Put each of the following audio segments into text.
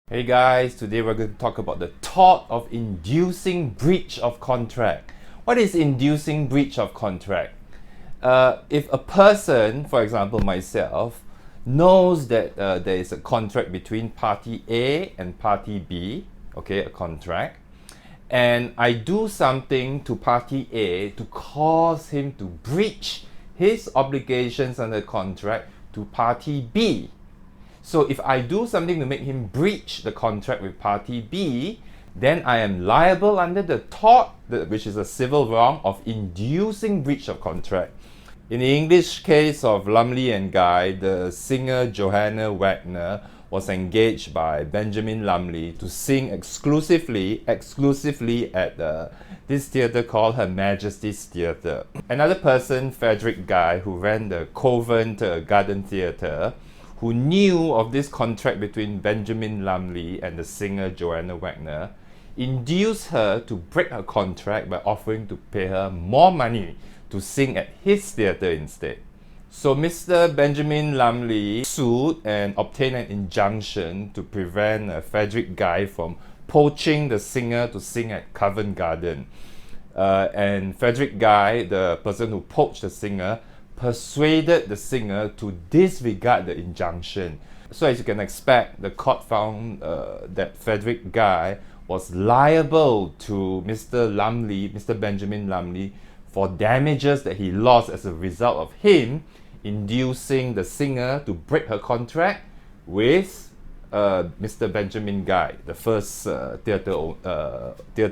Hey guys, today we're going to talk about the tort of inducing breach of contract. What is inducing breach of contract? If a person, for example myself, knows that there is a contract between party A and party B, okay, a contract, and I do something to party A to cause him to breach his obligations under the contract to party B. So if I do something to make him breach the contract with party B, then I am liable under the tort, which is a civil wrong, of inducing breach of contract. In the English case of Lumley and Guy, the singer Johanna Wagner was engaged by Benjamin Lumley to sing exclusively at this theatre called Her Majesty's Theatre. Another person, Frederick Guy, who ran the Covent Garden Theatre, who knew of this contract between Benjamin Lumley and the singer Johanna Wagner, induced her to break her contract by offering to pay her more money to sing at his theatre instead. So Mr. Benjamin Lumley sued and obtained an injunction to prevent Frederick Guy from poaching the singer to sing at Covent Garden. And Frederick Guy, the person who poached the singer, persuaded the singer to disregard the injunction. So as you can expect, the court found that Frederick Guy was liable to Mr. Benjamin Lumley, for damages that he lost as a result of him inducing the singer to break her contract with Mr. Benjamin Guy, the first theatre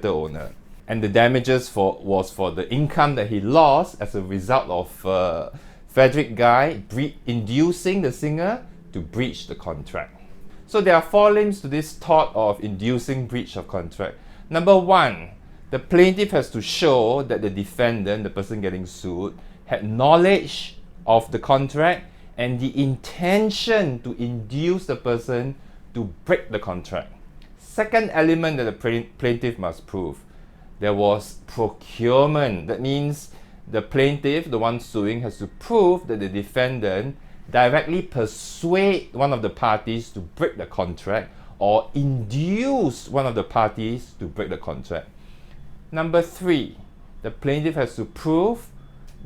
owner. And the damages was for the income that he lost as a result of Frederick Guy inducing the singer to breach the contract. So there are four limbs to this tort of inducing breach of contract. Number one, the plaintiff has to show that the defendant, the person getting sued, had knowledge of the contract and the intention to induce the person to break the contract. Second element that the plaintiff must prove, there was procurement. That means the plaintiff, the one suing, has to prove that the defendant directly persuade one of the parties to break the contract or induce one of the parties to break the contract. Number three, the plaintiff has to prove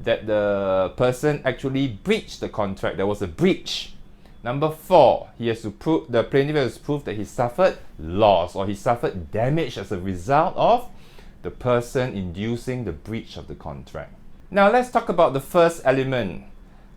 that the person actually breached the contract. There was a breach. Number four, the plaintiff has to prove that he suffered loss or he suffered damage as a result of the person inducing the breach of the contract. Now let's talk about the first element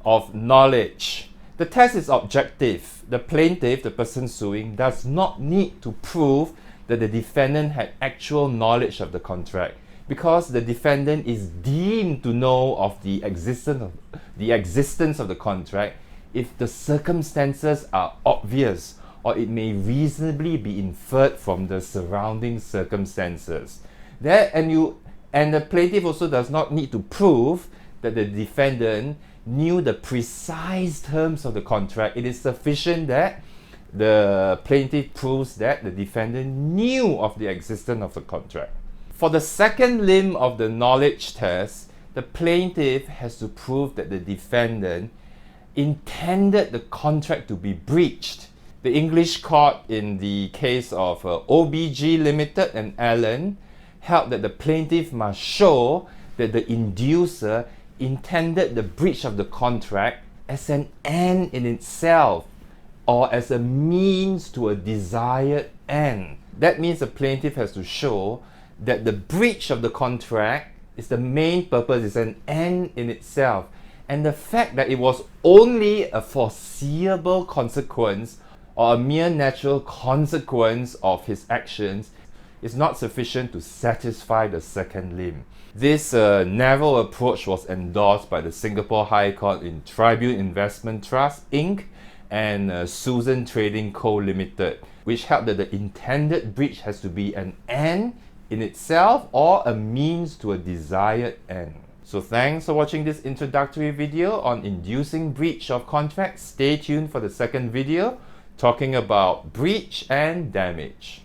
of knowledge. The test is objective. The plaintiff, the person suing, does not need to prove that the defendant had actual knowledge of the contract, because the defendant is deemed to know of the existence of the contract if the circumstances are obvious or it may reasonably be inferred from the surrounding circumstances. And the plaintiff also does not need to prove that the defendant knew the precise terms of the contract. It is sufficient that the plaintiff proves that the defendant knew of the existence of the contract. For the second limb of the knowledge test, the plaintiff has to prove that the defendant intended the contract to be breached. The English court in the case of OBG Limited and Allen held that the plaintiff must show that the inducer intended the breach of the contract as an end in itself or as a means to a desired end. That means the plaintiff has to show that the breach of the contract is the main purpose, is an end in itself, and the fact that it was only a foreseeable consequence or a mere natural consequence of his actions is not sufficient to satisfy the second limb. This narrow approach was endorsed by the Singapore High Court in Tribune Investment Trust Inc. and Susan Trading Co. Limited, which held that the intended breach has to be an end in itself or a means to a desired end. So thanks for watching this introductory video on inducing breach of contract. Stay tuned for the second video talking about breach and damage.